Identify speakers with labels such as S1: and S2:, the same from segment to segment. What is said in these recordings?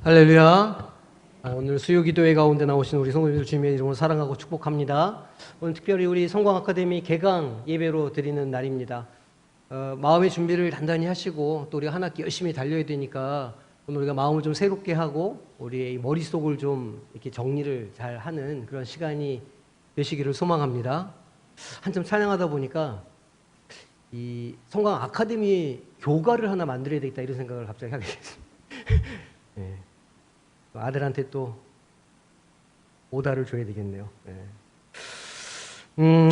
S1: 할렐루야. 오늘 수요기도회 가운데 나오신 우리 성도님들 주님의 이름으로 사랑하고 축복합니다. 오늘 특별히 우리 성광 아카데미 개강 예배로 드리는 날입니다. 마음의 준비를 단단히 하시고 또 우리가 한 학기 열심히 달려야 되니까 오늘 우리가 마음을 좀 새롭게 하고 우리의 머릿속을 좀 이렇게 정리를 잘 하는 그런 시간이 되시기를 소망합니다. 한참 찬양하다 보니까 이 성광 아카데미 교가를 하나 만들어야 되겠다 이런 생각을 갑자기 하게 됐습니다. 네. 아들한테 또 오다를 줘야 되겠네요. 네.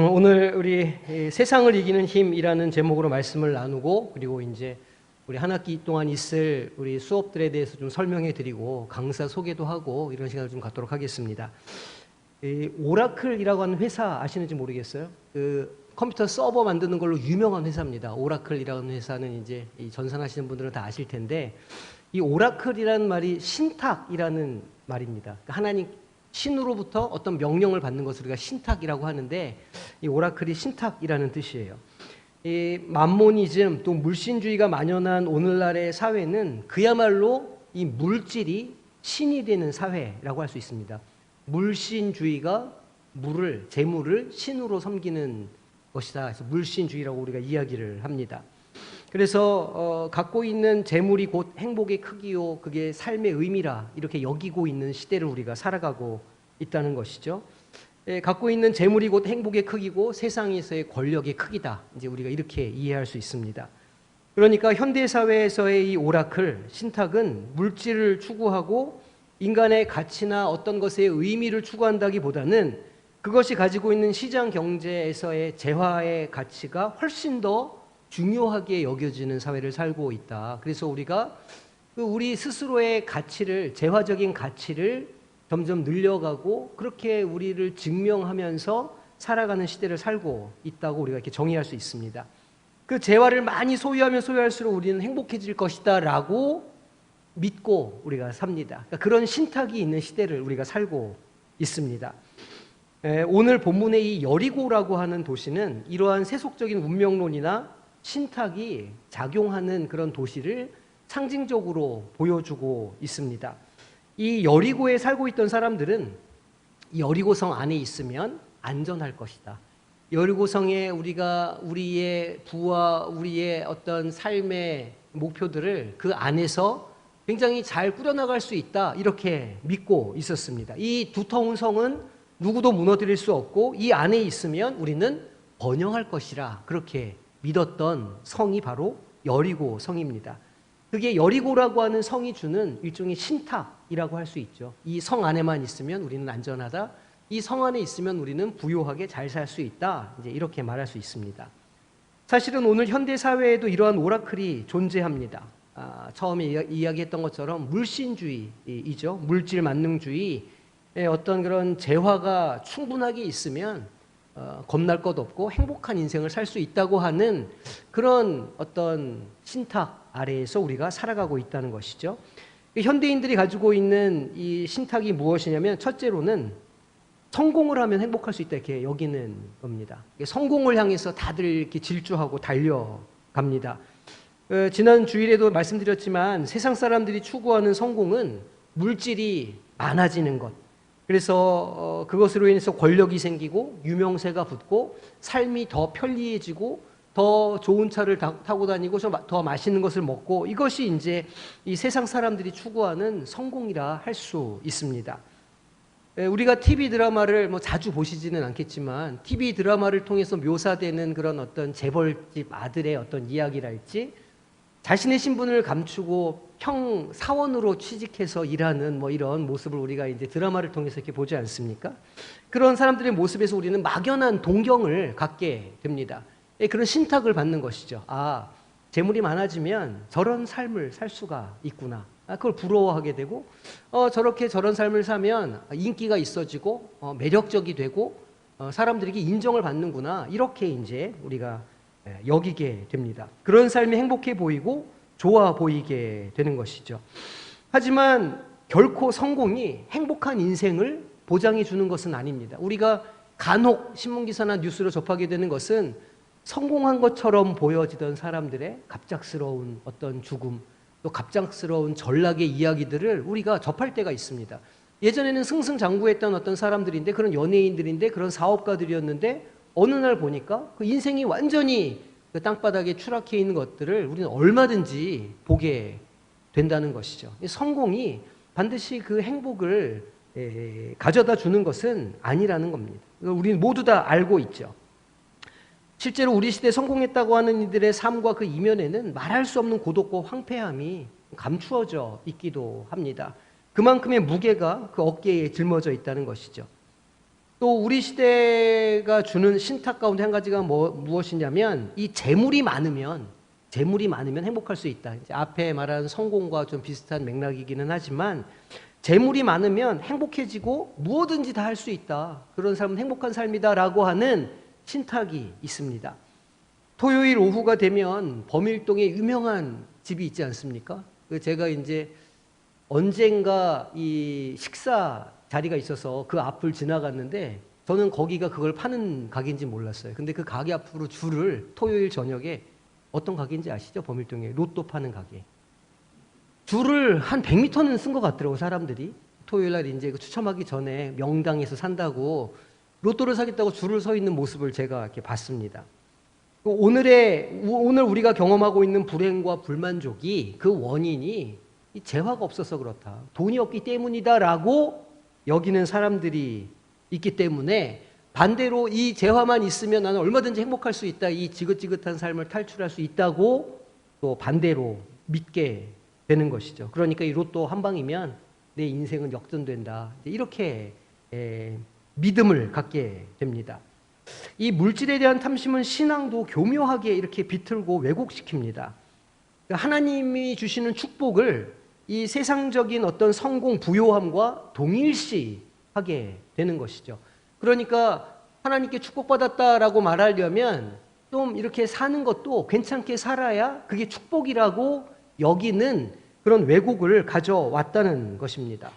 S1: 오늘 우리 세상을 이기는 힘이라는 제목으로 말씀을 나누고 그리고 이제 우리 한 학기 동안 있을 우리 수업들에 대해서 좀 설명해 드리고 강사 소개도 하고 이런 시간을 좀 갖도록 하겠습니다. 이 오라클이라고 하는 회사 아시는지 모르겠어요. 그 컴퓨터 서버 만드는 걸로 유명한 회사입니다. 오라클이라는 회사는 이제 이 전산하시는 분들은 다 아실 텐데 이 오라클이라는 말이 신탁이라는 말입니다. 그러니까 하나님 신으로부터 어떤 명령을 받는 것을 우리가 신탁이라고 하는데 이 오라클이 신탁이라는 뜻이에요. 이 만모니즘 또 물신주의가 만연한 오늘날의 사회는 그야말로 이 물질이 신이 되는 사회라고 할 수 있습니다. 물신주의가 재물을 신으로 섬기는 것이다. 그래서 물신주의라고 우리가 이야기를 합니다. 그래서 갖고 있는 재물이 곧 행복의 크기요 그게 삶의 의미라 이렇게 여기고 있는 시대를 우리가 살아가고 있다는 것이죠. 갖고 있는 재물이 곧 행복의 크기고 세상에서의 권력의 크기다. 이제 우리가 이렇게 이해할 수 있습니다. 그러니까 현대 사회에서의 이 오라클 신탁은 물질을 추구하고 인간의 가치나 어떤 것의 의미를 추구한다기보다는 그것이 가지고 있는 시장 경제에서의 재화의 가치가 훨씬 더 중요하게 여겨지는 사회를 살고 있다. 그래서 우리가 우리 스스로의 가치를, 재화적인 가치를 점점 늘려가고 그렇게 우리를 증명하면서 살아가는 시대를 살고 있다고 우리가 이렇게 정의할 수 있습니다. 그 재화를 많이 소유하면 소유할수록 우리는 행복해질 것이다 라고 믿고 우리가 삽니다. 그러니까 그런 신탁이 있는 시대를 우리가 살고 있습니다. 오늘 본문의 이 여리고라고 하는 도시는 이러한 세속적인 운명론이나 신탁이 작용하는 그런 도시를 상징적으로 보여주고 있습니다. 이 여리고에 살고 있던 사람들은 이 여리고성 안에 있으면 안전할 것이다. 여리고성에 우리가 우리의 부와 우리의 어떤 삶의 목표들을 그 안에서 굉장히 잘 꾸려나갈 수 있다. 이렇게 믿고 있었습니다. 이 두터운 성은 누구도 무너뜨릴 수 없고 이 안에 있으면 우리는 번영할 것이라 그렇게 믿었던 성이 바로 여리고 성입니다. 그게 여리고라고 하는 성이 주는 일종의 신탁이라고 할 수 있죠. 이 성 안에만 있으면 우리는 안전하다. 이 성 안에 있으면 우리는 부유하게 잘 살 수 있다. 이제 이렇게 말할 수 있습니다. 사실은 오늘 현대 사회에도 이러한 오라클이 존재합니다. 처음에 이야기했던 것처럼 물신주의이죠. 물질 만능주의. 어떤 그런 재화가 충분하게 있으면 겁날 것 없고 행복한 인생을 살 수 있다고 하는 그런 어떤 신탁 아래에서 우리가 살아가고 있다는 것이죠. 현대인들이 가지고 있는 이 신탁이 무엇이냐면 첫째로는 성공을 하면 행복할 수 있다 이렇게 여기는 겁니다. 성공을 향해서 다들 이렇게 질주하고 달려갑니다. 지난 주일에도 말씀드렸지만 세상 사람들이 추구하는 성공은 물질이 많아지는 것. 그래서 그것으로 인해서 권력이 생기고 유명세가 붙고 삶이 더 편리해지고 더 좋은 차를 타고 다니고 더 맛있는 것을 먹고 이것이 이제 이 세상 사람들이 추구하는 성공이라 할 수 있습니다. 우리가 TV 드라마를 뭐 자주 보시지는 않겠지만 TV 드라마를 통해서 묘사되는 그런 어떤 재벌집 아들의 어떤 이야기랄지 자신의 신분을 감추고 사원으로 취직해서 일하는 뭐 이런 모습을 우리가 이제 드라마를 통해서 이렇게 보지 않습니까? 그런 사람들의 모습에서 우리는 막연한 동경을 갖게 됩니다. 그런 신탁을 받는 것이죠. 재물이 많아지면 저런 삶을 살 수가 있구나. 그걸 부러워하게 되고 저렇게 저런 삶을 사면 인기가 있어지고 매력적이 되고 사람들에게 인정을 받는구나. 이렇게 이제 우리가 여기게 됩니다. 그런 삶이 행복해 보이고 좋아 보이게 되는 것이죠. 하지만 결코 성공이 행복한 인생을 보장해 주는 것은 아닙니다. 우리가 간혹 신문기사나 뉴스로 접하게 되는 것은 성공한 것처럼 보여지던 사람들의 갑작스러운 어떤 죽음, 또 또 갑작스러운 전락의 이야기들을 우리가 접할 때가 있습니다. 예전에는 승승장구했던 어떤 사람들인데, 그런 연예인들인데, 그런 사업가들이었는데 어느 날 보니까 그 인생이 완전히 그 땅바닥에 추락해 있는 것들을 우리는 얼마든지 보게 된다는 것이죠. 성공이 반드시 그 행복을 가져다 주는 것은 아니라는 겁니다. 우리는 모두 다 알고 있죠. 실제로 우리 시대에 성공했다고 하는 이들의 삶과 그 이면에는 말할 수 없는 고독과 황폐함이 감추어져 있기도 합니다. 그만큼의 무게가 그 어깨에 짊어져 있다는 것이죠. 또 우리 시대가 주는 신탁 가운데 한 가지가 무엇이냐면, 이 재물이 많으면 행복할 수 있다. 이제 앞에 말한 성공과 좀 비슷한 맥락이기는 하지만, 재물이 많으면 행복해지고 무엇든지 다 할 수 있다. 그런 삶은 행복한 삶이다라고 하는 신탁이 있습니다. 토요일 오후가 되면 범일동에 유명한 집이 있지 않습니까? 제가 이제 언젠가 이 식사 자리가 있어서 그 앞을 지나갔는데, 저는 거기가 그걸 파는 가게인지 몰랐어요. 근데 그 가게 앞으로 줄을 토요일 저녁에, 어떤 가게인지 아시죠? 범일동에 로또 파는 가게. 줄을 한 100m는 쓴 것 같더라고, 사람들이. 토요일 날 이제 추첨하기 전에 명당에서 산다고 로또를 사겠다고 줄을 서 있는 모습을 제가 이렇게 봤습니다. 오늘 우리가 경험하고 있는 불행과 불만족이 그 원인이 이 재화가 없어서 그렇다, 돈이 없기 때문이다라고 여기는 사람들이 있기 때문에, 반대로 이 재화만 있으면 나는 얼마든지 행복할 수 있다, 이 지긋지긋한 삶을 탈출할 수 있다고 또 반대로 믿게 되는 것이죠. 그러니까 이 로또 한 방이면 내 인생은 역전된다, 이렇게 믿음을 갖게 됩니다. 이 물질에 대한 탐심은 신앙도 교묘하게 이렇게 비틀고 왜곡시킵니다. 하나님이 주시는 축복을 이 세상적인 어떤 성공, 부요함과 동일시하게 되는 것이죠. 그러니까 하나님께 축복받았다라고 말하려면 좀 이렇게 사는 것도 괜찮게 살아야 그게 축복이라고 여기는 그런 왜곡을 가져왔다는 것입니다.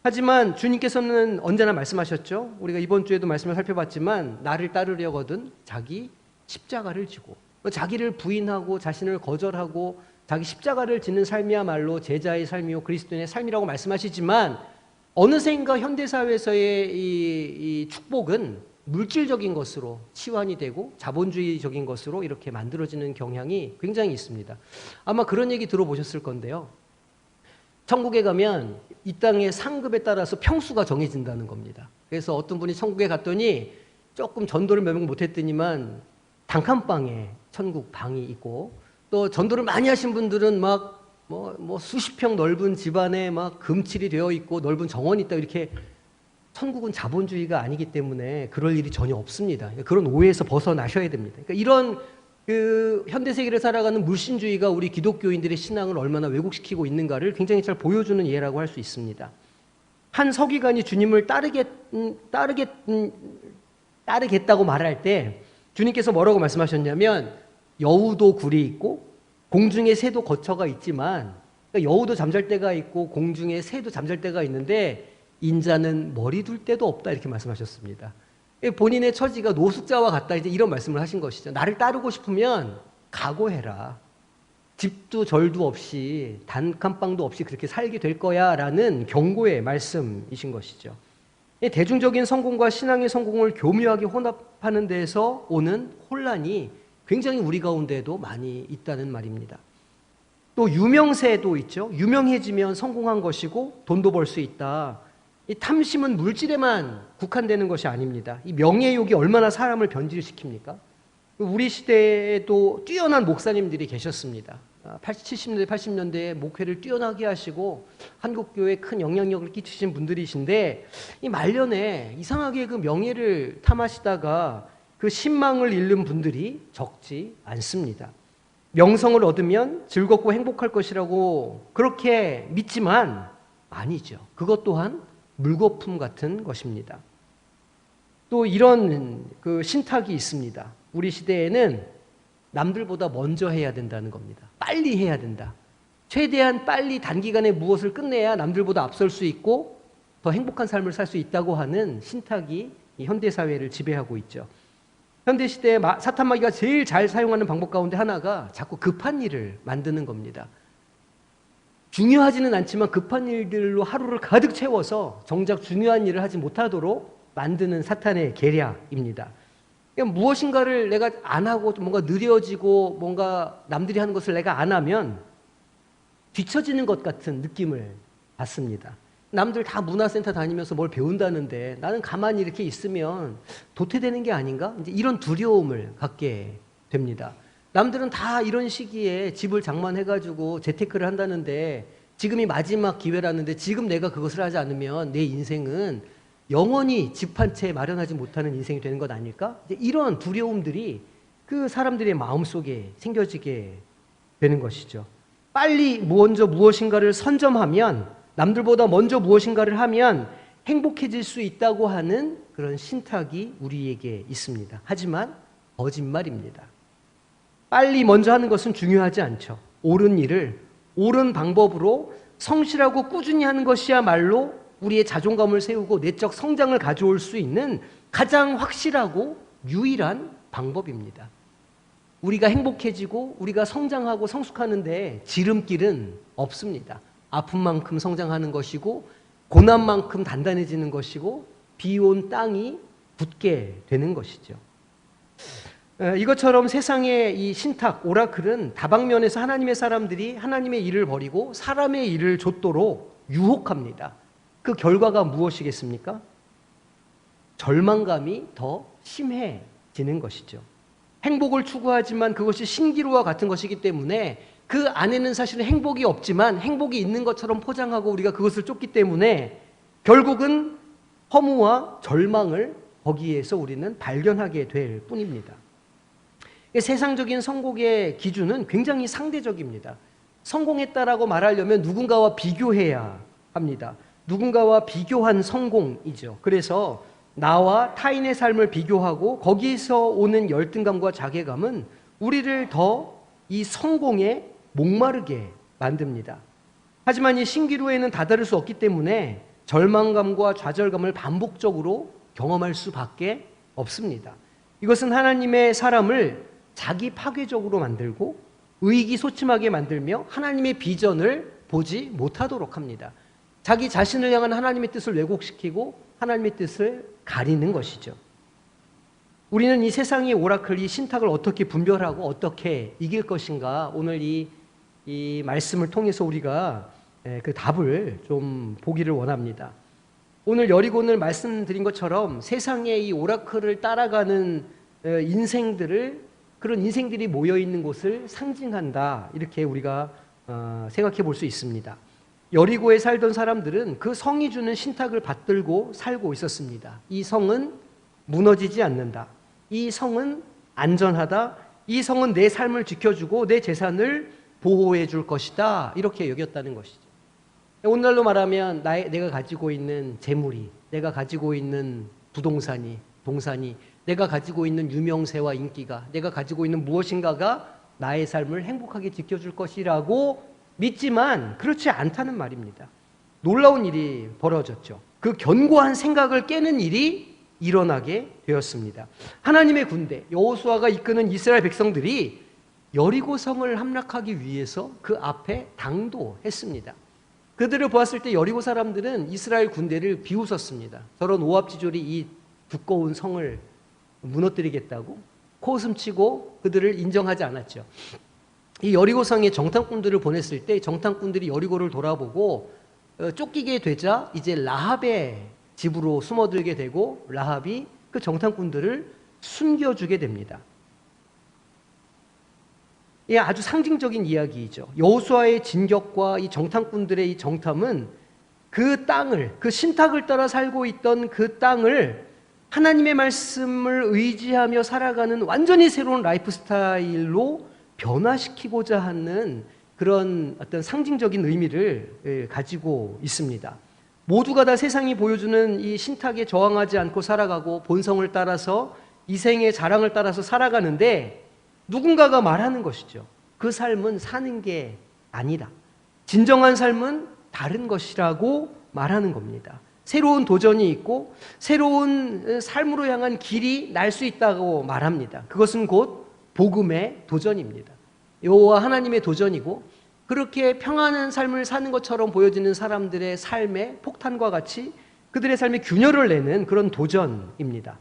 S1: 하지만 주님께서는 언제나 말씀하셨죠. 우리가 이번 주에도 말씀을 살펴봤지만, 나를 따르려거든 자기 십자가를 지고, 자기를 부인하고 자신을 거절하고 자기 십자가를 지는 삶이야말로 제자의 삶이요 그리스도인의 삶이라고 말씀하시지만, 어느샌가 현대사회에서의 이 축복은 물질적인 것으로 치환이 되고 자본주의적인 것으로 이렇게 만들어지는 경향이 굉장히 있습니다. 아마 그런 얘기 들어보셨을 건데요. 천국에 가면 이 땅의 상급에 따라서 평수가 정해진다는 겁니다. 그래서 어떤 분이 천국에 갔더니 조금 전도를 몇 명 못했더니만 단칸방에 천국 방이 있고, 또 전도를 많이 하신 분들은 막 수십 평 넓은 집안에 막 금칠이 되어 있고 넓은 정원이 있다, 이렇게. 천국은 자본주의가 아니기 때문에 그럴 일이 전혀 없습니다. 그런 오해에서 벗어나셔야 됩니다. 그러니까 이런 그 현대 세계를 살아가는 물신주의가 우리 기독교인들의 신앙을 얼마나 왜곡시키고 있는가를 굉장히 잘 보여주는 예라고 할 수 있습니다. 한 서기관이 주님을 따르겠다고 말할 때 주님께서 뭐라고 말씀하셨냐면, 여우도 굴이 있고 공중에 새도 거처가 있지만, 그러니까 여우도 잠잘 때가 있고 공중에 새도 잠잘 때가 있는데 인자는 머리 둘 데도 없다, 이렇게 말씀하셨습니다. 본인의 처지가 노숙자와 같다, 이제 이런 말씀을 하신 것이죠. 나를 따르고 싶으면 각오해라. 집도 절도 없이 단칸방도 없이 그렇게 살게 될 거야 라는 경고의 말씀이신 것이죠. 대중적인 성공과 신앙의 성공을 교묘하게 혼합하는 데에서 오는 혼란이 굉장히 우리 가운데도 많이 있다는 말입니다. 또 유명세도 있죠. 유명해지면 성공한 것이고 돈도 벌 수 있다. 이 탐심은 물질에만 국한되는 것이 아닙니다. 이 명예욕이 얼마나 사람을 변질시킵니까? 우리 시대에도 뛰어난 목사님들이 계셨습니다. 70년대, 80년대에 목회를 뛰어나게 하시고 한국교회에 큰 영향력을 끼치신 분들이신데, 이 말년에 이상하게 그 명예를 탐하시다가 그 신망을 잃는 분들이 적지 않습니다. 명성을 얻으면 즐겁고 행복할 것이라고 그렇게 믿지만 아니죠. 그것 또한 물거품 같은 것입니다. 또 이런 그 신탁이 있습니다. 우리 시대에는 남들보다 먼저 해야 된다는 겁니다. 빨리 해야 된다. 최대한 빨리 단기간에 무엇을 끝내야 남들보다 앞설 수 있고 더 행복한 삶을 살 수 있다고 하는 신탁이 이 현대사회를 지배하고 있죠. 현대시대에 사탄마귀가 제일 잘 사용하는 방법 가운데 하나가 자꾸 급한 일을 만드는 겁니다. 중요하지는 않지만 급한 일들로 하루를 가득 채워서 정작 중요한 일을 하지 못하도록 만드는 사탄의 계략입니다. 그러니까 무엇인가를 내가 안 하고 뭔가 느려지고 뭔가 남들이 하는 것을 내가 안 하면 뒤처지는 것 같은 느낌을 받습니다. 남들 다 문화센터 다니면서 뭘 배운다는데 나는 가만히 이렇게 있으면 도태되는 게 아닌가? 이제 이런 두려움을 갖게 됩니다. 남들은 다 이런 시기에 집을 장만해가지고 재테크를 한다는데 지금이 마지막 기회라는데 지금 내가 그것을 하지 않으면 내 인생은 영원히 집 한 채 마련하지 못하는 인생이 되는 것 아닐까? 이제 이런 두려움들이 그 사람들의 마음속에 생겨지게 되는 것이죠. 빨리 먼저 무엇인가를 선점하면, 남들보다 먼저 무엇인가를 하면 행복해질 수 있다고 하는 그런 신탁이 우리에게 있습니다. 하지만 거짓말입니다. 빨리 먼저 하는 것은 중요하지 않죠. 옳은 일을 옳은 방법으로 성실하고 꾸준히 하는 것이야말로 우리의 자존감을 세우고 내적 성장을 가져올 수 있는 가장 확실하고 유일한 방법입니다. 우리가 행복해지고 우리가 성장하고 성숙하는데 지름길은 없습니다. 아픔만큼 성장하는 것이고 고난만큼 단단해지는 것이고 비온 땅이 굳게 되는 것이죠. 이것처럼 세상의 이 신탁, 오라클은 다방면에서 하나님의 사람들이 하나님의 일을 버리고 사람의 일을 좇도록 유혹합니다. 그 결과가 무엇이겠습니까? 절망감이 더 심해지는 것이죠. 행복을 추구하지만 그것이 신기루와 같은 것이기 때문에 그 안에는 사실은 행복이 없지만 행복이 있는 것처럼 포장하고 우리가 그것을 쫓기 때문에 결국은 허무와 절망을 거기에서 우리는 발견하게 될 뿐입니다. 세상적인 성공의 기준은 굉장히 상대적입니다. 성공했다라고 말하려면 누군가와 비교해야 합니다. 누군가와 비교한 성공이죠. 그래서 나와 타인의 삶을 비교하고 거기서 오는 열등감과 자괴감은 우리를 더 이 성공에 목마르게 만듭니다. 하지만 이 신기루에는 다다를 수 없기 때문에 절망감과 좌절감을 반복적으로 경험할 수밖에 없습니다. 이것은 하나님의 사람을 자기 파괴적으로 만들고 의기소침하게 만들며 하나님의 비전을 보지 못하도록 합니다. 자기 자신을 향한 하나님의 뜻을 왜곡시키고 하나님의 뜻을 가리는 것이죠. 우리는 이 세상의 오라클, 이 신탁을 어떻게 분별하고 어떻게 이길 것인가, 오늘 이 말씀을 통해서 우리가 그 답을 좀 보기를 원합니다. 오늘 여리고는 말씀드린 것처럼 세상의 이 오라클을 따라가는 그런 인생들이 모여있는 곳을 상징한다, 이렇게 우리가 생각해 볼 수 있습니다. 여리고에 살던 사람들은 그 성이 주는 신탁을 받들고 살고 있었습니다. 이 성은 무너지지 않는다. 이 성은 안전하다. 이 성은 내 삶을 지켜주고 내 재산을 보호해 줄 것이다. 이렇게 여겼다는 것이죠. 오늘날로 말하면 내가 가지고 있는 재물이, 내가 가지고 있는 부동산이, 동산이, 내가 가지고 있는 유명세와 인기가, 내가 가지고 있는 무엇인가가 나의 삶을 행복하게 지켜줄 것이라고 믿지만 그렇지 않다는 말입니다. 놀라운 일이 벌어졌죠. 그 견고한 생각을 깨는 일이 일어나게 되었습니다. 하나님의 군대, 여호수아가 이끄는 이스라엘 백성들이 여리고성을 함락하기 위해서 그 앞에 당도했습니다. 그들을 보았을 때 여리고 사람들은 이스라엘 군대를 비웃었습니다. 저런 오합지졸이 이 두꺼운 성을 무너뜨리겠다고 코웃음치고 그들을 인정하지 않았죠. 이 여리고성에 정탐꾼들을 보냈을 때 정탐꾼들이 여리고를 돌아보고 쫓기게 되자 이제 라합의 집으로 숨어들게 되고 라합이 그 정탐꾼들을 숨겨주게 됩니다. 이 아주 상징적인 이야기이죠. 여호수아의 진격과 이 정탐꾼들의 이 정탐은 그 땅을, 그 신탁을 따라 살고 있던 그 땅을 하나님의 말씀을 의지하며 살아가는 완전히 새로운 라이프 스타일로 변화시키고자 하는 그런 어떤 상징적인 의미를 가지고 있습니다. 모두가 다 세상이 보여주는 이 신탁에 저항하지 않고 살아가고 본성을 따라서 이생의 자랑을 따라서 살아가는데 누군가가 말하는 것이죠. 그 삶은 사는 게 아니다. 진정한 삶은 다른 것이라고 말하는 겁니다. 새로운 도전이 있고 새로운 삶으로 향한 길이 날 수 있다고 말합니다. 그것은 곧 복음의 도전입니다. 여호와 하나님의 도전이고 그렇게 평안한 삶을 사는 것처럼 보여지는 사람들의 삶의 폭탄과 같이 그들의 삶에 균열을 내는 그런 도전입니다.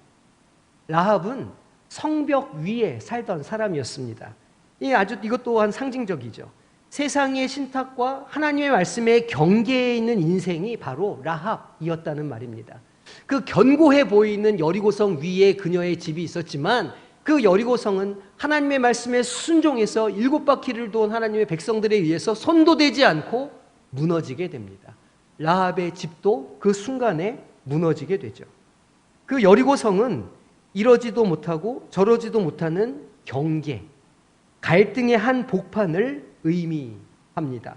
S1: 라합은 성벽 위에 살던 사람이었습니다. 이것 또한 상징적이죠. 세상의 신탁과 하나님의 말씀의 경계에 있는 인생이 바로 라합이었다는 말입니다. 그 견고해 보이는 여리고성 위에 그녀의 집이 있었지만 그 여리고성은 하나님의 말씀에 순종해서 7바퀴를 돈 하나님의 백성들에 의해서 손도 대지 않고 무너지게 됩니다. 라합의 집도 그 순간에 무너지게 되죠. 그 여리고성은 이러지도 못하고 저러지도 못하는 경계, 갈등의 한 복판을 의미합니다.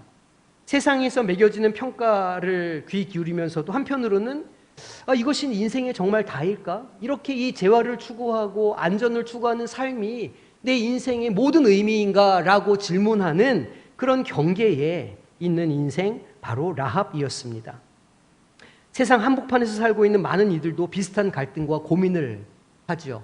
S1: 세상에서 매겨지는 평가를 귀 기울이면서도 한편으로는 이것이 인생의 정말 다일까? 이렇게 이 재화를 추구하고 안전을 추구하는 삶이 내 인생의 모든 의미인가? 라고 질문하는 그런 경계에 있는 인생, 바로 라합이었습니다. 세상 한복판에서 살고 있는 많은 이들도 비슷한 갈등과 고민을 하죠.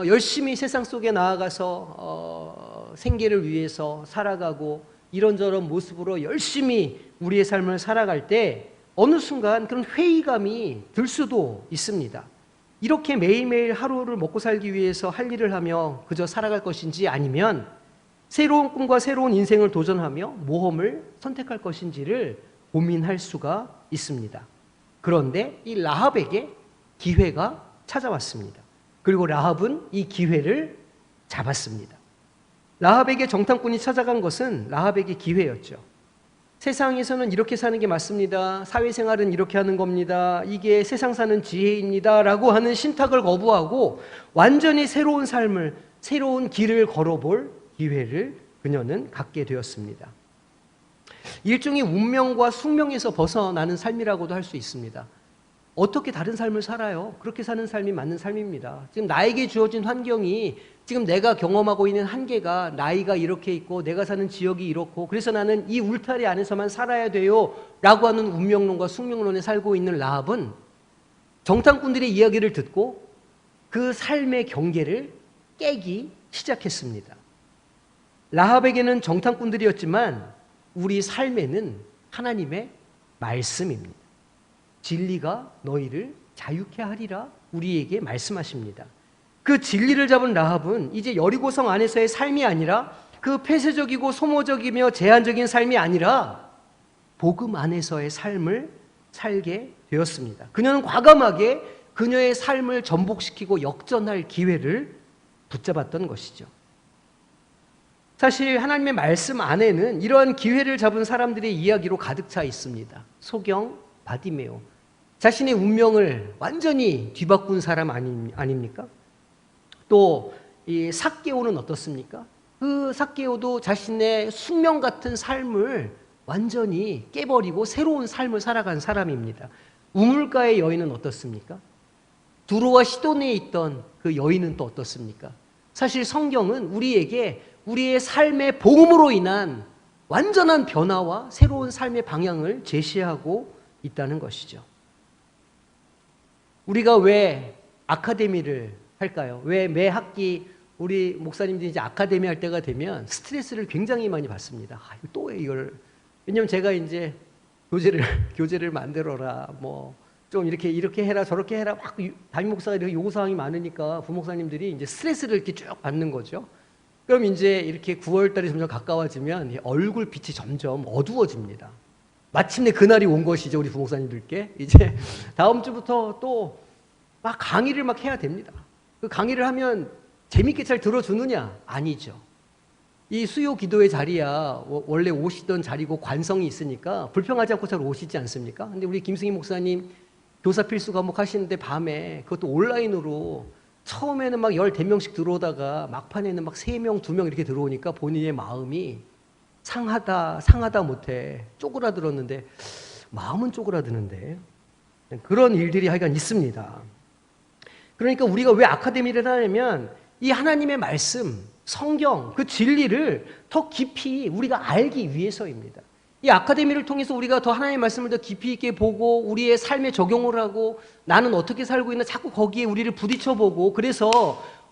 S1: 열심히 세상 속에 나아가서 생계를 위해서 살아가고 이런저런 모습으로 열심히 우리의 삶을 살아갈 때 어느 순간 그런 회의감이 들 수도 있습니다. 이렇게 매일매일 하루를 먹고 살기 위해서 할 일을 하며 그저 살아갈 것인지, 아니면 새로운 꿈과 새로운 인생을 도전하며 모험을 선택할 것인지를 고민할 수가 있습니다. 그런데 이 라합에게 기회가 찾아왔습니다. 그리고 라합은 이 기회를 잡았습니다. 라합에게 정탐꾼이 찾아간 것은 라합에게 기회였죠. 세상에서는 이렇게 사는 게 맞습니다. 사회생활은 이렇게 하는 겁니다. 이게 세상 사는 지혜입니다. 라고 하는 신탁을 거부하고 완전히 새로운 삶을, 새로운 길을 걸어볼 기회를 그녀는 갖게 되었습니다. 일종의 운명과 숙명에서 벗어나는 삶이라고도 할 수 있습니다. 어떻게 다른 삶을 살아요? 그렇게 사는 삶이 맞는 삶입니다. 지금 나에게 주어진 환경이, 지금 내가 경험하고 있는 한계가, 나이가 이렇게 있고 내가 사는 지역이 이렇고 그래서 나는 이 울타리 안에서만 살아야 돼요 라고 하는 운명론과 숙명론에 살고 있는 라합은 정탐꾼들의 이야기를 듣고 그 삶의 경계를 깨기 시작했습니다. 라합에게는 정탐꾼들이었지만 우리 삶에는 하나님의 말씀입니다. 진리가 너희를 자유케 하리라 우리에게 말씀하십니다. 그 진리를 잡은 라합은 이제 여리고성 안에서의 삶이 아니라, 그 폐쇄적이고 소모적이며 제한적인 삶이 아니라 복음 안에서의 삶을 살게 되었습니다. 그녀는 과감하게 그녀의 삶을 전복시키고 역전할 기회를 붙잡았던 것이죠. 사실 하나님의 말씀 안에는 이러한 기회를 잡은 사람들의 이야기로 가득 차 있습니다. 소경, 바디메오, 자신의 운명을 완전히 뒤바꾼 사람 아닙니까? 또 이 삭개오는 어떻습니까? 그 삭개오도 자신의 숙명 같은 삶을 완전히 깨버리고 새로운 삶을 살아간 사람입니다. 우물가의 여인은 어떻습니까? 두로와 시돈에 있던 그 여인은 또 어떻습니까? 사실 성경은 우리에게 우리의 삶의 복음으로 인한 완전한 변화와 새로운 삶의 방향을 제시하고 있다는 것이죠. 우리가 왜 아카데미를 할까요? 왜 매 학기 우리 목사님들이 이제 아카데미 할 때가 되면 스트레스를 굉장히 많이 받습니다. 또 이걸, 왜냐면 제가 이제 교재를 만들어라, 뭐 좀 이렇게 해라, 저렇게 해라, 막 담임 목사가 이렇게 요구사항이 많으니까 부목사님들이 이제 스트레스를 이렇게 쭉 받는 거죠. 그럼 이제 이렇게 9월 달이 점점 가까워지면 얼굴 빛이 점점 어두워집니다. 마침내 그날이 온 것이죠. 우리 부목사님들께 이제 다음 주부터 또 막 강의를 막 해야 됩니다. 그 강의를 하면 재밌게 잘 들어주느냐? 아니죠. 이 수요 기도의 자리야 원래 오시던 자리고 관성이 있으니까 불평하지 않고 잘 오시지 않습니까? 근데 우리 김승희 목사님 교사 필수 과목 하시는데 밤에 그것도 온라인으로 처음에는 막 14명씩 들어오다가 막판에는 막 3명, 2명 이렇게 들어오니까 본인의 마음이 상하다 못해 쪼그라들었는데, 마음은 쪼그라드는데 그런 일들이 하여간 있습니다. 그러니까 우리가 왜 아카데미를 하냐면 이 하나님의 말씀, 성경, 그 진리를 더 깊이 우리가 알기 위해서입니다. 이 아카데미를 통해서 우리가 더 하나님의 말씀을 더 깊이 있게 보고 우리의 삶에 적용을 하고 나는 어떻게 살고 있나 자꾸 거기에 우리를 부딪혀보고, 그래서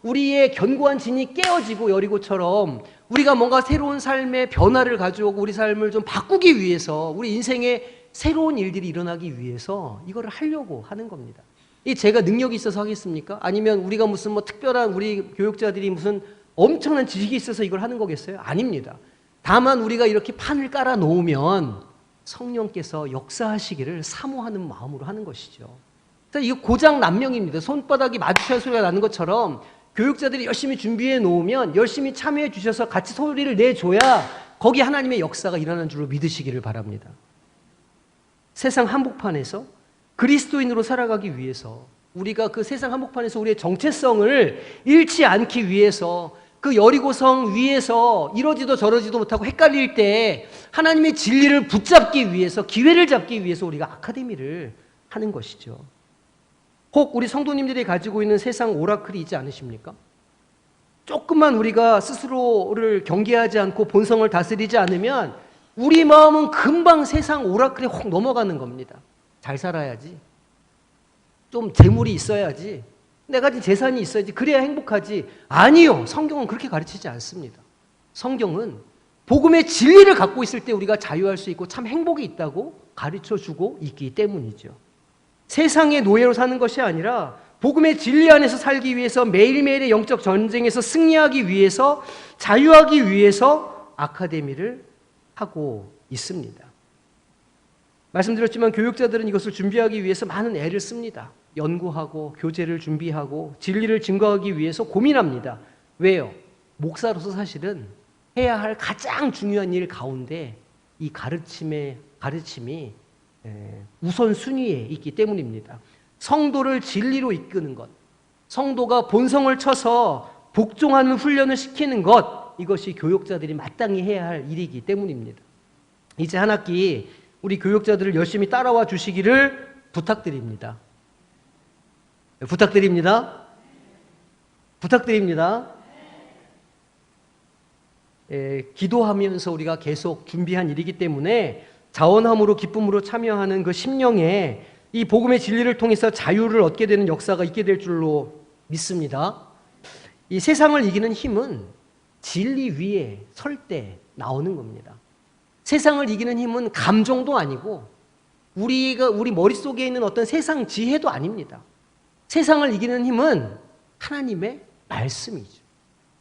S1: 우리의 견고한 진이 깨어지고 여리고처럼 우리가 뭔가 새로운 삶의 변화를 가져오고 우리 삶을 좀 바꾸기 위해서, 우리 인생에 새로운 일들이 일어나기 위해서 이거를 하려고 하는 겁니다. 이 제가 능력이 있어서 하겠습니까? 아니면 우리가 무슨 뭐 특별한 우리 교육자들이 무슨 엄청난 지식이 있어서 이걸 하는 거겠어요? 아닙니다. 다만 우리가 이렇게 판을 깔아 놓으면 성령께서 역사하시기를 사모하는 마음으로 하는 것이죠. 이거 고장난명입니다. 손바닥이 마주쳐야 소리가 나는 것처럼 교육자들이 열심히 준비해 놓으면 열심히 참여해 주셔서 같이 소리를 내줘야 거기 하나님의 역사가 일어나는 줄로 믿으시기를 바랍니다. 세상 한복판에서 그리스도인으로 살아가기 위해서, 우리가 그 세상 한복판에서 우리의 정체성을 잃지 않기 위해서, 그 여리고성 위에서 이러지도 저러지도 못하고 헷갈릴 때 하나님의 진리를 붙잡기 위해서, 기회를 잡기 위해서 우리가 아카데미를 하는 것이죠. 혹 우리 성도님들이 가지고 있는 세상 오라클이 있지 않으십니까? 조금만 우리가 스스로를 경계하지 않고 본성을 다스리지 않으면 우리 마음은 금방 세상 오라클에 혹 넘어가는 겁니다. 잘 살아야지, 좀 재물이 있어야지, 내가 가진 재산이 있어야지, 그래야 행복하지. 아니요, 성경은 그렇게 가르치지 않습니다. 성경은 복음의 진리를 갖고 있을 때 우리가 자유할 수 있고 참 행복이 있다고 가르쳐주고 있기 때문이죠. 세상의 노예로 사는 것이 아니라 복음의 진리 안에서 살기 위해서, 매일매일의 영적 전쟁에서 승리하기 위해서, 자유하기 위해서 아카데미를 하고 있습니다. 말씀드렸지만 교육자들은 이것을 준비하기 위해서 많은 애를 씁니다. 연구하고 교재를 준비하고 진리를 증거하기 위해서 고민합니다. 왜요? 목사로서 사실은 해야 할 가장 중요한 일 가운데 이 가르침이 우선순위에 있기 때문입니다. 성도를 진리로 이끄는 것, 성도가 본성을 쳐서 복종하는 훈련을 시키는 것, 이것이 교육자들이 마땅히 해야 할 일이기 때문입니다. 이제 한 학기 우리 교육자들을 열심히 따라와 주시기를 부탁드립니다. 부탁드립니다. 부탁드립니다. 기도하면서 우리가 계속 준비한 일이기 때문에 자원함으로 기쁨으로 참여하는 그 심령에 이 복음의 진리를 통해서 자유를 얻게 되는 역사가 있게 될 줄로 믿습니다. 이 세상을 이기는 힘은 진리 위에 설 때 나오는 겁니다. 세상을 이기는 힘은 감정도 아니고 우리 머릿속에 있는 어떤 세상 지혜도 아닙니다. 세상을 이기는 힘은 하나님의 말씀이죠.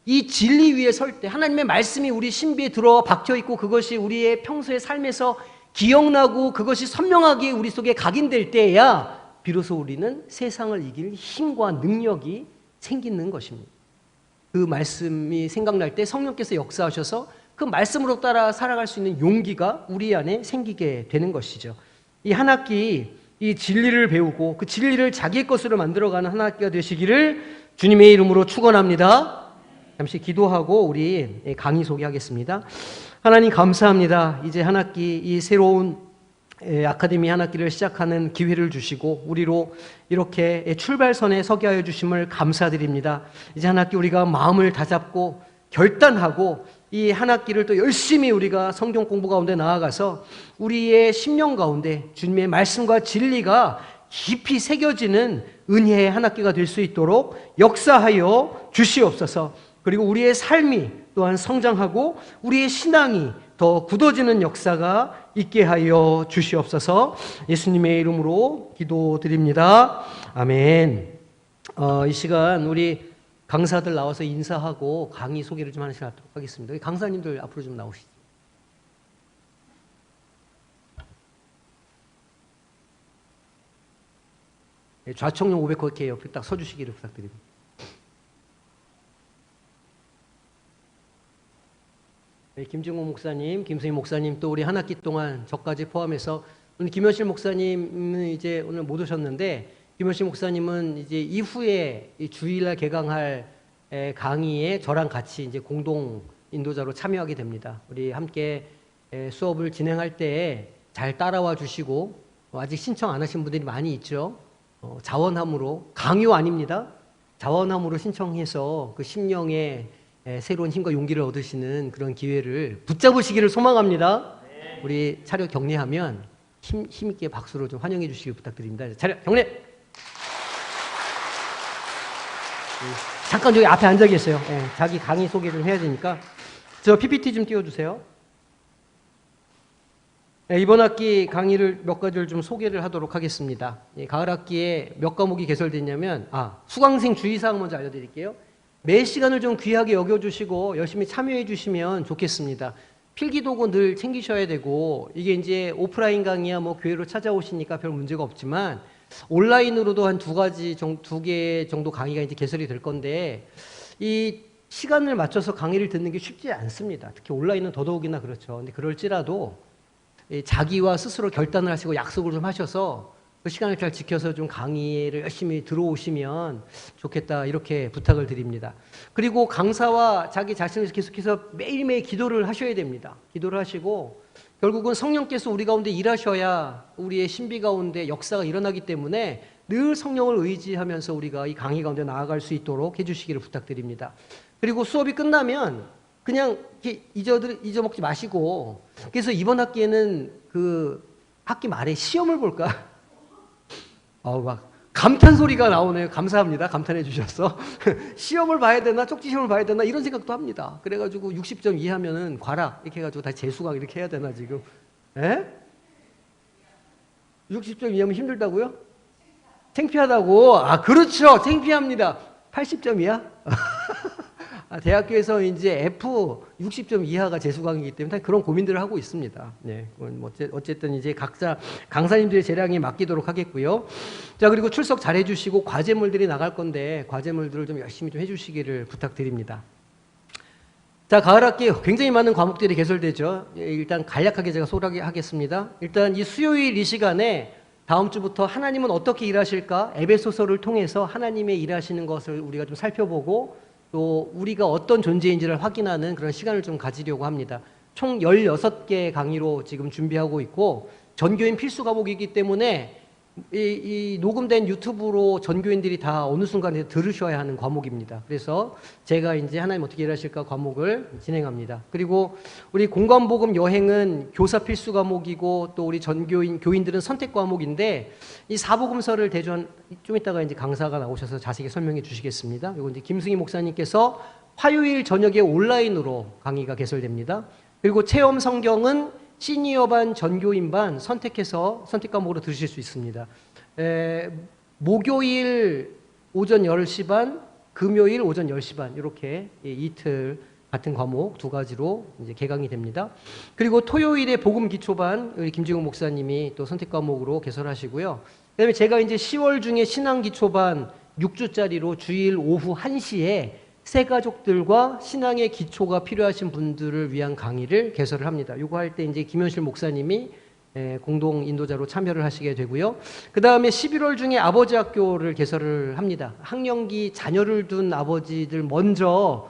S1: 이 진리 위에 설 때 하나님의 말씀이 우리 신비에 들어와 박혀 있고 그것이 우리의 평소의 삶에서 기억나고 그것이 선명하게 우리 속에 각인될 때야 비로소 우리는 세상을 이길 힘과 능력이 생기는 것입니다. 그 말씀이 생각날 때 성령께서 역사하셔서 그 말씀으로 따라 살아갈 수 있는 용기가 우리 안에 생기게 되는 것이죠. 이 한 학기 이 진리를 배우고 그 진리를 자기의 것으로 만들어가는 한 학기가 되시기를 주님의 이름으로 축원합니다. 잠시 기도하고 우리 강의 소개하겠습니다. 하나님 감사합니다. 이제 한 학기 이 새로운 아카데미 한 학기를 시작하는 기회를 주시고 우리로 이렇게 출발선에 서게 하여 주심을 감사드립니다. 이제 한 학기 우리가 마음을 다잡고 결단하고 이 한 학기를 또 열심히 우리가 성경 공부 가운데 나아가서 우리의 심령 가운데 주님의 말씀과 진리가 깊이 새겨지는 은혜의 한 학기가 될 수 있도록 역사하여 주시옵소서. 그리고 우리의 삶이 또한 성장하고 우리의 신앙이 더 굳어지는 역사가 있게 하여 주시옵소서. 예수님의 이름으로 기도드립니다. 아멘. 이 시간 우리 강사들 나와서 인사하고 강의 소개를 좀 하나씩 하도록 하겠습니다. 강사님들 앞으로 좀 나오시죠. 좌청룡 500호 옆에 딱 서주시기를 부탁드립니다. 김증호 목사님, 김승희 목사님, 또 우리 한 학기 동안 저까지 포함해서 오늘 김현실 목사님은 이제 오늘 못 오셨는데 김현실 목사님은 이제 이후에 주일날 개강할 강의에 저랑 같이 이제 공동 인도자로 참여하게 됩니다. 우리 함께 수업을 진행할 때 잘 따라와 주시고 아직 신청 안 하신 분들이 많이 있죠. 자원함으로, 강요 아닙니다. 자원함으로 신청해서 그 심령에 새로운 힘과 용기를 얻으시는 그런 기회를 붙잡으시기를 소망합니다. 네. 우리 차렷 격례하면 힘있게 박수로 좀 환영해 주시기 부탁드립니다. 차렷 격례. 잠깐 저기 앞에 앉아 계세요. 자기 강의 소개를 해야 되니까 저 PPT 좀 띄워주세요. 네, 이번 학기 강의를 몇 가지를 좀 소개를 하도록 하겠습니다. 가을 학기에 몇 과목이 개설됐냐면, 수강생 주의사항 먼저 알려드릴게요. 매 시간을 좀 귀하게 여겨주시고 열심히 참여해 주시면 좋겠습니다. 필기도구 늘 챙기셔야 되고, 이게 이제 오프라인 강의야 뭐 교회로 찾아오시니까 별 문제가 없지만, 온라인으로도 한 두 개 정도 강의가 이제 개설이 될 건데, 이 시간을 맞춰서 강의를 듣는 게 쉽지 않습니다. 특히 온라인은 더더욱이나 그렇죠. 근데 그럴지라도 자기와 스스로 결단을 하시고 약속을 좀 하셔서 그 시간을 잘 지켜서 좀 강의를 열심히 들어오시면 좋겠다, 이렇게 부탁을 드립니다. 그리고 강사와 자기 자신을 계속해서 매일매일 기도를 하셔야 됩니다. 기도를 하시고 결국은 성령께서 우리 가운데 일하셔야 우리의 신비 가운데 역사가 일어나기 때문에 늘 성령을 의지하면서 우리가 이 강의 가운데 나아갈 수 있도록 해주시기를 부탁드립니다. 그리고 수업이 끝나면 그냥 이렇게 잊어먹지 마시고, 그래서 이번 학기에는 그 학기 말에 시험을 볼까? 막 감탄 소리가 나오네요. 감사합니다. 감탄해 주셔서. 시험을 봐야 되나, 쪽지 시험을 봐야 되나, 이런 생각도 합니다. 그래가지고 60점 이하면은 과락 이렇게 해가지고 다시 재수강 이렇게 해야 되나 지금? 에? 60점 이하면 힘들다고요? 창피하다고? 그렇죠. 창피합니다. 80점이야? 대학교에서 이제 F 60점 이하가 재수강이기 때문에 그런 고민들을 하고 있습니다. 네, 어쨌든 이제 각자 강사님들의 재량에 맡기도록 하겠고요. 자, 그리고 출석 잘 해주시고 과제물들이 나갈 건데 과제물들을 좀 열심히 좀 해주시기를 부탁드립니다. 자, 가을 학기 굉장히 많은 과목들이 개설되죠. 일단 간략하게 제가 소개하겠습니다. 일단 이 수요일 이 시간에 다음 주부터 하나님은 어떻게 일하실까? 에베소서를 통해서 하나님의 일하시는 것을 우리가 좀 살펴보고 또 우리가 어떤 존재인지를 확인하는 그런 시간을 좀 가지려고 합니다. 총 16개 강의로 지금 준비하고 있고 전교인 필수 과목이기 때문에 이 녹음된 유튜브로 전교인들이 다 어느 순간에 들으셔야 하는 과목입니다. 그래서 제가 이제 하나님 어떻게 일하실까 과목을 진행합니다. 그리고 우리 공간복음 여행은 교사 필수 과목이고 또 우리 교인들은 선택 과목인데 이 사복음서를 좀 이따가 이제 강사가 나오셔서 자세히 설명해 주시겠습니다. 이거 이제 김승희 목사님께서 화요일 저녁에 온라인으로 강의가 개설됩니다. 그리고 체험 성경은 시니어반, 전교인반 선택해서 선택 과목으로 들으실 수 있습니다. 목요일 오전 10시 반, 금요일 오전 10시 반 이렇게 이틀 같은 과목 두 가지로 이제 개강이 됩니다. 그리고 토요일에 복음 기초반 우리 김지웅 목사님이 또 선택 과목으로 개설하시고요. 그다음에 제가 이제 10월 중에 신앙 기초반 6주짜리로 주일 오후 1시에 새 가족들과 신앙의 기초가 필요하신 분들을 위한 강의를 개설을 합니다. 이거 할 때 이제 김현실 목사님이 공동 인도자로 참여를 하시게 되고요. 그 다음에 11월 중에 아버지 학교를 개설을 합니다. 학령기 자녀를 둔 아버지들 먼저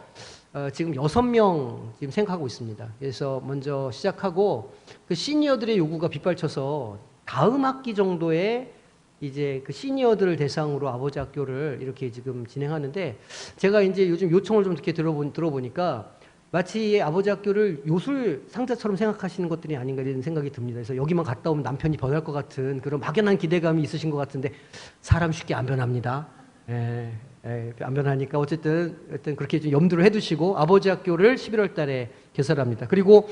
S1: 지금 6명 지금 생각하고 있습니다. 그래서 먼저 시작하고 그 시니어들의 요구가 빗발쳐서 다음 학기 정도에 이제 그 시니어들을 대상으로 아버지 학교를 이렇게 지금 진행하는데 제가 이제 요즘 요청을 좀 이렇게 들어보니까 마치 아버지 학교를 요술 상자처럼 생각하시는 것들이 아닌가 이런 생각이 듭니다. 그래서 여기만 갔다 오면 남편이 변할 것 같은 그런 막연한 기대감이 있으신 것 같은데 사람 쉽게 안 변합니다. 안 변하니까 어쨌든 그렇게 좀 염두를 해두시고 아버지 학교를 11월 달에 개설합니다. 그리고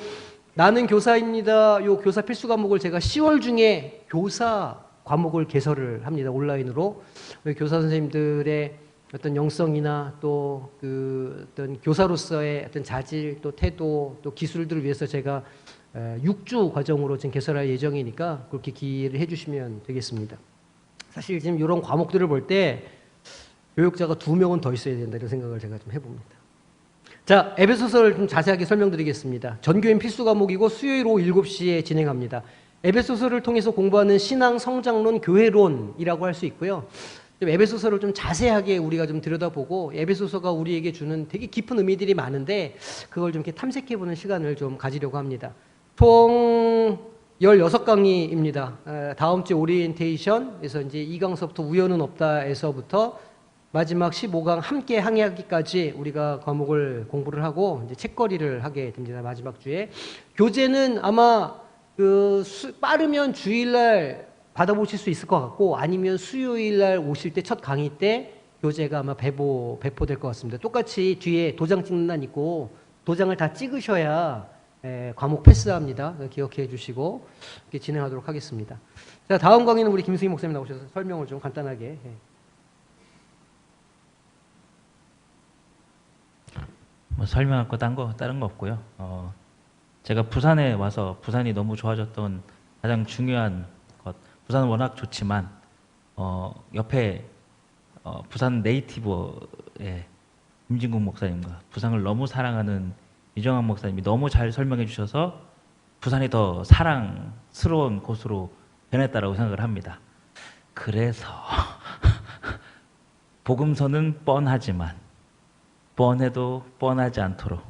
S1: 나는 교사입니다. 요 교사 필수 과목을 제가 10월 중에 교사 과목을 개설을 합니다. 온라인으로. 교사 선생님들의 어떤 영성이나 또 그 어떤 교사로서의 어떤 자질, 또 태도, 또 기술들을 위해서 제가 6주 과정으로 지금 개설할 예정이니까 그렇게 기회를 해주시면 되겠습니다. 사실 지금 이런 과목들을 볼 때 교육자가 2명은 더 있어야 된다 이런 생각을 제가 좀 해봅니다. 자, 에베소서를 좀 자세하게 설명드리겠습니다. 전교인 필수 과목이고 수요일 오후 7시에 진행합니다. 에베소서를 통해서 공부하는 신앙, 성장론, 교회론이라고 할 수 있고요. 에베소서를 좀 자세하게 우리가 좀 들여다보고 에베소서가 우리에게 주는 되게 깊은 의미들이 많은데 그걸 좀 이렇게 탐색해보는 시간을 좀 가지려고 합니다. 총 16강의입니다. 다음 주 오리엔테이션에서 이제 2강서부터 우연은 없다에서부터 마지막 15강 함께 항해하기까지 우리가 과목을 공부를 하고 이제 책거리를 하게 됩니다. 마지막 주에. 교재는 아마 빠르면 주일날 받아보실 수 있을 것 같고 아니면 수요일날 오실 때 첫 강의 때 교재가 아마 배포될 것 같습니다. 똑같이 뒤에 도장 찍는 날 있고 도장을 다 찍으셔야 과목 패스합니다. 기억해 주시고 이렇게 진행하도록 하겠습니다. 자, 다음 강의는 우리 김승희 목사님 나오셔서 설명을 좀 간단하게.
S2: 뭐 설명할 거 다른 거 없고요. 제가 부산에 와서 부산이 너무 좋아졌던 가장 중요한 것, 부산은 워낙 좋지만 옆에 부산 네이티브의 임진국 목사님과 부산을 너무 사랑하는 이정환 목사님이 너무 잘 설명해 주셔서 부산이 더 사랑스러운 곳으로 변했다라고 생각을 합니다. 그래서 복음서는 뻔하지만 뻔해도 뻔하지 않도록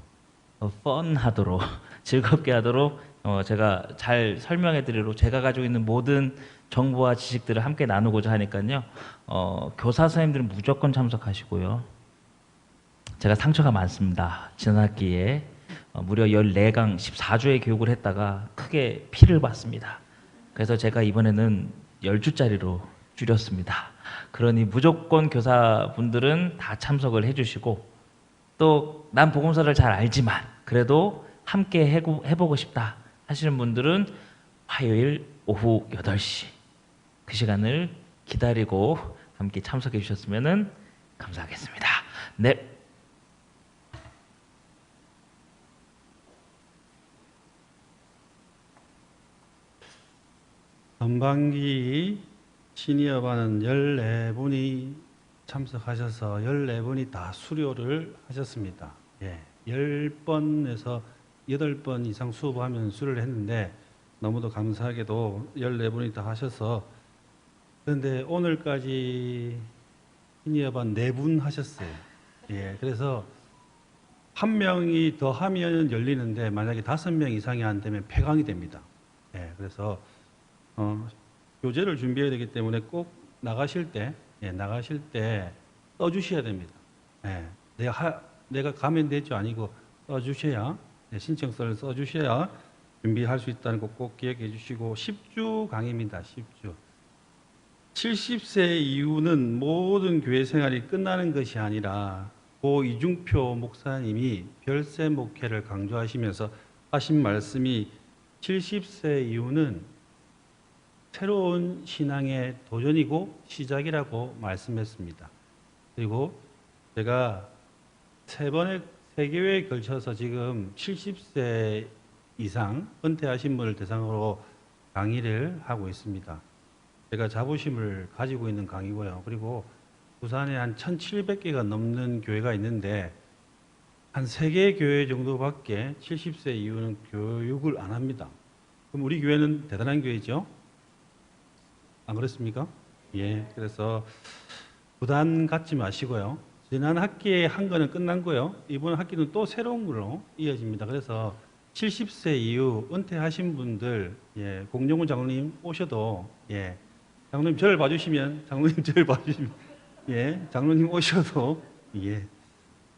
S2: 뻔하도록 즐겁게 하도록 제가 잘 설명해 드리도록 제가 가지고 있는 모든 정보와 지식들을 함께 나누고자 하니까요. 교사 선생님들은 무조건 참석하시고요. 제가 상처가 많습니다. 지난 학기에 무려 14강 14주의 교육을 했다가 크게 피를 봤습니다. 그래서 제가 이번에는 10주짜리로 줄였습니다. 그러니 무조건 교사분들은 다 참석을 해주시고 또 난 복음서를 잘 알지만 그래도 함께 해보고 싶다 하시는 분들은 화요일 오후 8시 그 시간을 기다리고 함께 참석해 주셨으면 감사하겠습니다. 네.
S3: 전반기 시니어반은 14분이 참석하셔서 14분이 다 수료를 하셨습니다. 예, 10번에서 8번 이상 수업하면 수료를 했는데 너무도 감사하게도 14분이 다 하셔서 그런데 오늘까지 시니어반 4분 하셨어요. 예, 그래서 한 명이 더 하면 열리는데 만약에 5명 이상이 안 되면 폐강이 됩니다. 예, 그래서 교재를 준비해야 되기 때문에 꼭 나가실 때 써주셔야 됩니다. 예, 내가 가면 되죠 아니고 써주셔야 신청서를 써주셔야 준비할 수 있다는 거 꼭 기억해 주시고 10주 강의입니다. 10주. 70세 이후는 모든 교회 생활이 끝나는 것이 아니라 고 이중표 목사님이 별세 목회를 강조하시면서 하신 말씀이 70세 이후는 새로운 신앙의 도전이고 시작이라고 말씀했습니다. 그리고 제가 3개회에 걸쳐서 지금 70세 이상 은퇴하신 분을 대상으로 강의를 하고 있습니다. 제가 자부심을 가지고 있는 강의고요. 그리고 부산에 한 1,700개가 넘는 교회가 있는데 한 3개 교회 정도밖에 70세 이후는 교육을 안 합니다. 그럼 우리 교회는 대단한 교회죠? 안 그렇습니까? 예, 그래서 부담 갖지 마시고요. 지난 학기에 한 거는 끝난 거요. 이번 학기는 또 새로운 걸로 이어집니다. 그래서 70세 이후 은퇴하신 분들, 예, 공정훈 장로님 오셔도, 예, 장로님 저를 봐주시면, 예, 장로님 오셔도, 예,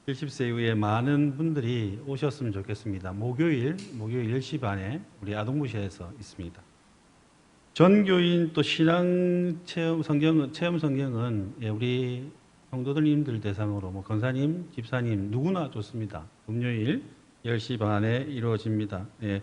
S3: 70세 이후에 많은 분들이 오셨으면 좋겠습니다. 목요일 10시 반에 우리 아동부시에서 있습니다. 전교인 또 신앙 체험 성경은 예, 우리 성도들님들 대상으로 뭐 권사님, 집사님 누구나 좋습니다. 금요일 10시 반에 이루어집니다. 예,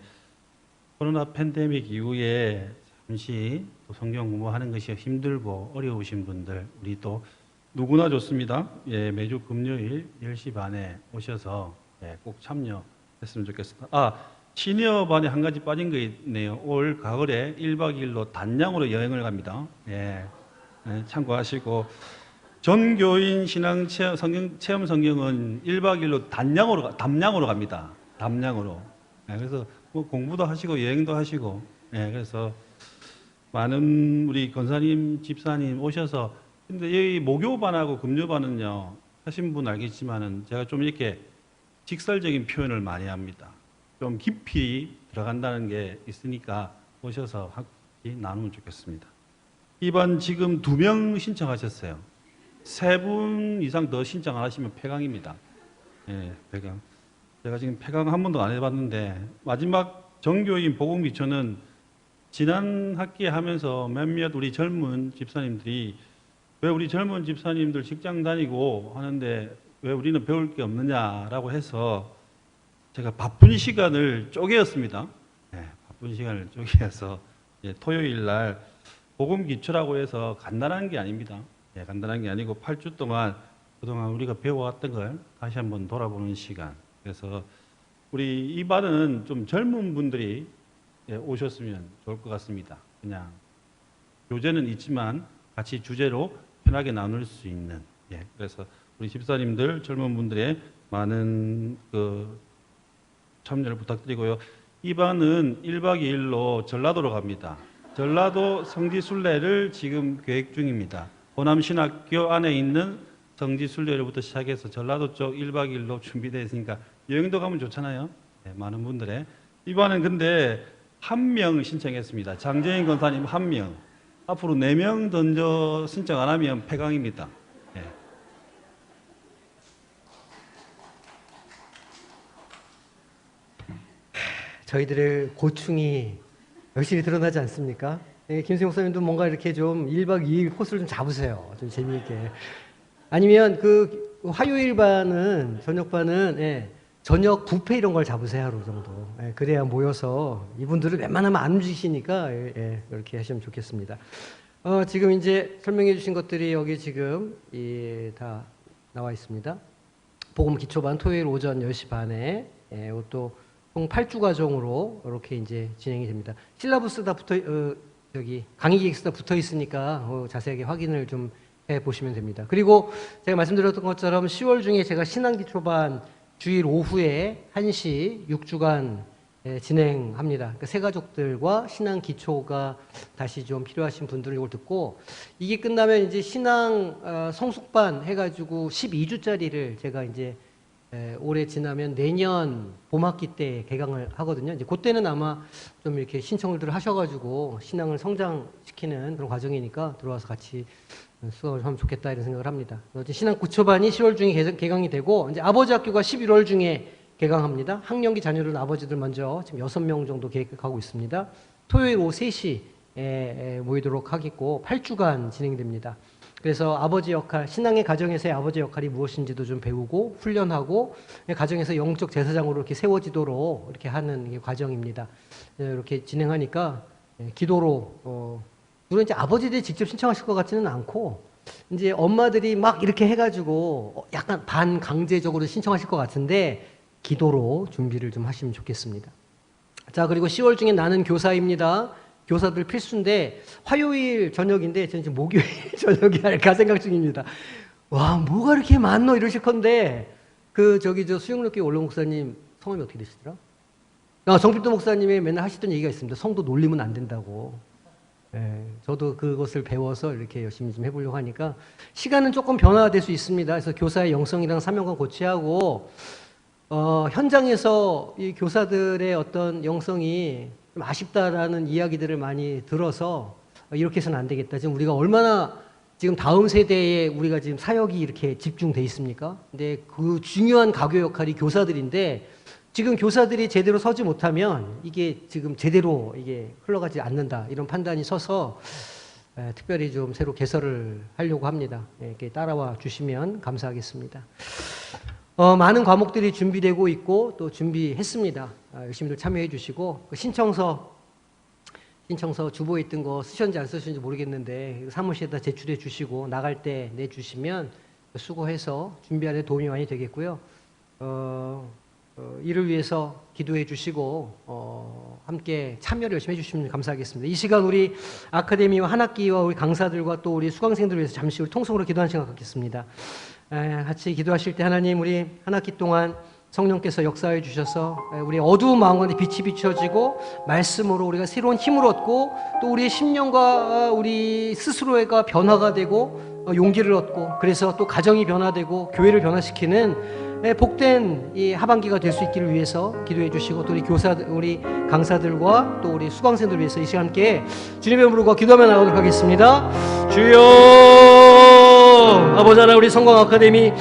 S3: 코로나 팬데믹 이후에 잠시 또 성경 공부하는 것이 힘들고 어려우신 분들 우리 또 누구나 좋습니다. 예, 매주 금요일 10시 반에 오셔서 예, 꼭 참여했으면 좋겠습니다. 시니어 반에 한 가지 빠진 거 있네요. 올 가을에 1박 2일로 단양으로 여행을 갑니다. 예, 예, 참고하시고 전교인 신앙 체험 성경은 1박 2일로 담양으로 갑니다. 담양으로. 예, 그래서 뭐 공부도 하시고 여행도 하시고 예, 그래서 많은 우리 권사님, 집사님 오셔서 근데 여기 목요반하고 금요반은요 하신 분 알겠지만은 제가 좀 이렇게 직설적인 표현을 많이 합니다. 좀 깊이 들어간다는 게 있으니까 오셔서 함께 나누면 좋겠습니다. 이반 지금 2명 신청하셨어요. 3분 이상 더 신청 안 하시면 폐강입니다. 예, 폐강. 제가 지금 폐강 한 번도 안 해봤는데 마지막 정교인 복음기초는 지난 학기에 하면서 몇몇 우리 젊은 집사님들이 왜 우리 젊은 집사님들 직장 다니고 하는데 왜 우리는 배울 게 없느냐라고 해서 제가 바쁜 시간을 쪼개었습니다. 바쁜 시간을 쪼개어서 토요일 날 복음 기초라고 해서 간단한 게 아닙니다. 간단한 게 아니고 8주 동안 그동안 우리가 배워왔던 걸 다시 한번 돌아보는 시간. 그래서 우리 이 반은 좀 젊은 분들이 오셨으면 좋을 것 같습니다. 그냥 교재는 있지만 같이 주제로 편하게 나눌 수 있는. 그래서 우리 집사님들 젊은 분들의 많은 참여를 부탁드리고요. 이 반은 1박 2일로 전라도로 갑니다. 전라도 성지순례를 지금 계획 중입니다. 호남신학교 안에 있는 성지순례로부터 시작해서 전라도 쪽 1박 2일로 준비되어 있으니까 여행도 가면 좋잖아요. 많은 분들의. 이 반은 근데 1명 신청했습니다. 장재인 권사님 1명. 앞으로 4명 던져 신청 안 하면 폐강입니다.
S1: 저희들의 고충이 열심히 드러나지 않습니까? 김수영 목사님도 뭔가 이렇게 좀 1박 2일 코스를 좀 잡으세요. 좀 재미있게. 아니면 그 화요일 반은, 저녁 반은, 저녁 뷔페 이런 걸 잡으세요. 하루 정도. 그래야 모여서 이분들을 웬만하면 안 움직이시니까, 이렇게 하시면 좋겠습니다. 지금 이제 설명해 주신 것들이 여기 지금 다 나와 있습니다. 복음 기초반 토요일 오전 10시 반에, 또 총 8주 과정으로 이렇게 이제 진행이 됩니다. 실라부스 다 강의 기획서 다 붙어 있으니까 자세하게 확인을 좀 해 보시면 됩니다. 그리고 제가 말씀드렸던 것처럼 10월 중에 제가 신앙기초반 주일 오후에 1시 6주간 진행합니다. 그러니까 새가족들과 신앙기초가 다시 좀 필요하신 분들은 이걸 듣고, 이게 끝나면 이제 신앙 성숙반 해가지고 12주짜리를 제가 이제 올해 지나면 내년 봄학기 때 개강을 하거든요. 이제 그때는 아마 좀 이렇게 신청을 하셔가지고 신앙을 성장시키는 그런 과정이니까 들어와서 같이 수업을 하면 좋겠다 이런 생각을 합니다. 신앙 구초반이 10월 중에 개강이 되고, 이제 아버지 학교가 11월 중에 개강합니다. 학령기 자녀를 아버지들 먼저 지금 6명 정도 계획하고 있습니다. 토요일 오후 3시에 모이도록 하겠고 8주간 진행됩니다. 그래서 아버지 역할, 신앙의 가정에서의 아버지 역할이 무엇인지도 좀 배우고 훈련하고 가정에서 영적 제사장으로 이렇게 세워지도록 이렇게 하는 과정입니다. 이렇게 진행하니까 기도로 물론 이제 아버지들이 직접 신청하실 것 같지는 않고 이제 엄마들이 막 이렇게 해가지고 약간 반강제적으로 신청하실 것 같은데 기도로 준비를 좀 하시면 좋겠습니다. 자, 그리고 10월 중에 나는 교사입니다. 교사들 필수인데 화요일 저녁인데 저는 지금 목요일 저녁에 할까 생각 중입니다. 와, 뭐가 이렇게 많노 이러실 건데 저 수영록교회 원로 목사님 성함이 어떻게 되시더라? 정필도 목사님이 맨날 하시던 얘기가 있습니다. 성도 놀리면 안 된다고. 저도 그것을 배워서 이렇게 열심히 좀 해보려고 하니까 시간은 조금 변화될 수 있습니다. 그래서 교사의 영성이랑 사명감 고취하고 현장에서 이 교사들의 어떤 영성이 좀 아쉽다라는 이야기들을 많이 들어서 이렇게 해서는 안 되겠다. 지금 우리가 얼마나 지금 다음 세대에 우리가 지금 사역이 이렇게 집중돼 있습니까? 근데 그 중요한 가교 역할이 교사들인데 지금 교사들이 제대로 서지 못하면 이게 지금 제대로 이게 흘러가지 않는다. 이런 판단이 서서 특별히 좀 새로 개설을 하려고 합니다. 이렇게 따라와 주시면 감사하겠습니다. 많은 과목들이 준비되고 있고 또 준비했습니다. 열심히들 참여해 주시고 신청서 주보에 있던 거 쓰셨는지 안 쓰셨는지 모르겠는데 사무실에다 제출해 주시고 나갈 때 내주시면 수고해서 준비하는 데 도움이 많이 되겠고요. 이를 위해서 기도해 주시고 함께 참여를 열심히 해주시면 감사하겠습니다. 이 시간 우리 아카데미와 한 학기와 우리 강사들과 또 우리 수강생들을 위해서 잠시 우리 통성으로 기도하는 시간 갖겠습니다. 같이 기도하실 때 하나님, 우리 한 학기 동안 성령께서 역사해 주셔서 우리 어두운 마음 가운데 빛이 비춰지고 말씀으로 우리가 새로운 힘을 얻고 또 우리의 심령과 우리 스스로가 변화가 되고 용기를 얻고 그래서 또 가정이 변화되고 교회를 변화시키는 복된 이 하반기가 될 수 있기를 위해서 기도해 주시고 또 우리 우리 강사들과 또 우리 수강생들을 위해서 이 시간 함께 주님의 이름으로 기도하며 나가도록 하겠습니다. 주여 아버지 하나 우리 성공 아카데미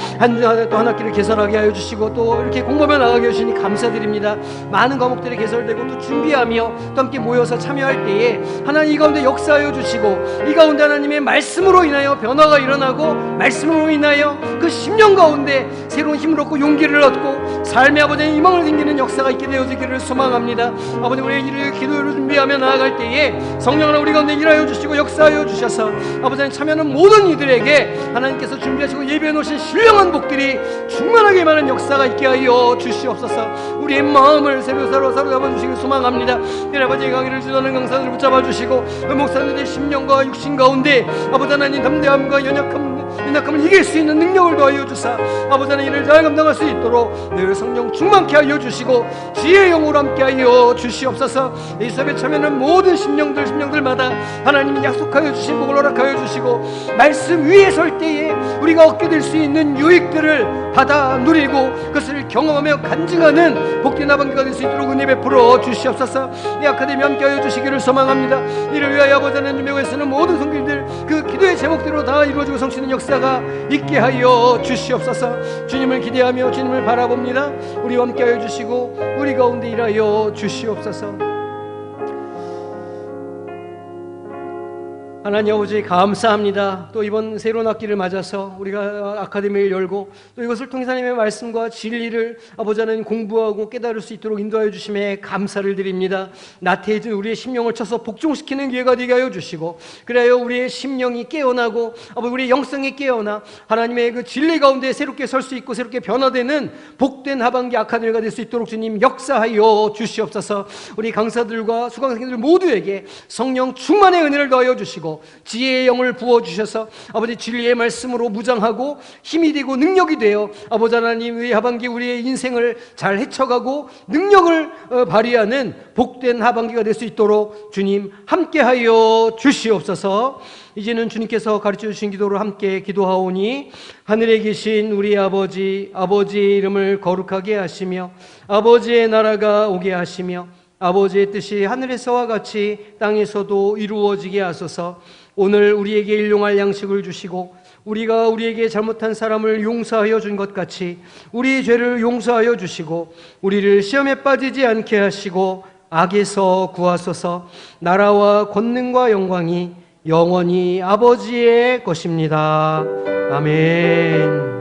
S1: 또 한 학기를 개설하게 하여 주시고 또 이렇게 공부하며 나가게 해주시니 감사드립니다. 많은 과목들이 개설되고 또 준비하며 또 함께 모여서 참여할 때에 하나님 이 가운데 역사하여 주시고 이 가운데 하나님의 말씀으로 인하여 변화가 일어나고 말씀으로 인하여 그 10년 가운데 새로운 힘을 얻고 용기를 얻고 삶의 아버지의 희망을 생기는 역사가 있게 되어지기를 소망합니다. 아버지 우리의 일을 기도를 준비하며 나아갈 때에 성령 하나 우리 가운데 일하여 주시고 역사하여 주셔서 아버지 참여하는 모든 이들에게 하나님께서 준비하시고 예비해 놓으신 신령한 복들이 충만하게 많은 역사가 있게 하여 주시옵소서. 우리의 마음을 새로 사로잡아 주시길 소망합니다. 아버지의 강의를 주도하는 강사들을 붙잡아 주시고 목사님들의 심령과 육신 가운데 아버지 하나님 담대함과 연약함을 이길 수 있는 능력을 더하여 주사 아버지 하나님 이를 잘 감당할 수 있도록 늘 성령 충만케 하여 주시고 지혜의 영으로 함께 하여 주시옵소서. 이 수업에 참여하는 모든 심령들마다 하나님이 약속하여 주신 복을 허락하여 주시고 말씀 위에 설 때에 우리가 얻게 될 수 있는 유익들을 받아 누리고 그것을 경험하며 간증하는 복된 하반기가 될 수 있도록 은혜 베풀어 주시옵소서. 이 아카데미 함께 하여 주시기를 소망합니다. 이를 위하여 아버지 하나님 준비하고 쓰는 모든 성길들 그 기도의 제목대로 다 이루어지고 성취는 역사가 있게 하여 주시옵소서. 주님을 기대하며 주님을 바라봅니다. 우리와 함께 하여 주시고 우리 가운데 일하여 주시옵소서. 하나님 아버지 감사합니다. 또 이번 새로운 학기를 맞아서 우리가 아카데미를 열고 또 이것을 통해서 하나님의 말씀과 진리를 아버지 하나님 공부하고 깨달을 수 있도록 인도하여 주심에 감사를 드립니다. 나태해진 우리의 심령을 쳐서 복종시키는 기회가 되게 하여 주시고 그래야 우리의 심령이 깨어나고 아버지 우리의 영성이 깨어나 하나님의 그 진리 가운데 새롭게 설 수 있고 새롭게 변화되는 복된 하반기 아카데미가 될 수 있도록 주님 역사하여 주시옵소서. 우리 강사들과 수강생들 모두에게 성령 충만의 은혜를 더하여 주시고 지혜의 영을 부어주셔서 아버지 진리의 말씀으로 무장하고 힘이 되고 능력이 되어 아버지 하나님 의 하반기 우리의 인생을 잘 헤쳐가고 능력을 발휘하는 복된 하반기가 될 수 있도록 주님 함께하여 주시옵소서. 이제는 주님께서 가르쳐 주신 기도를 함께 기도하오니 하늘에 계신 우리 아버지의 이름을 거룩하게 하시며 아버지의 나라가 오게 하시며 아버지의 뜻이 하늘에서와 같이 땅에서도 이루어지게 하소서. 오늘 우리에게 일용할 양식을 주시고 우리가 우리에게 잘못한 사람을 용서하여 준 것 같이 우리 죄를 용서하여 주시고 우리를 시험에 빠지지 않게 하시고 악에서 구하소서. 나라와 권능과 영광이 영원히 아버지의 것입니다. 아멘.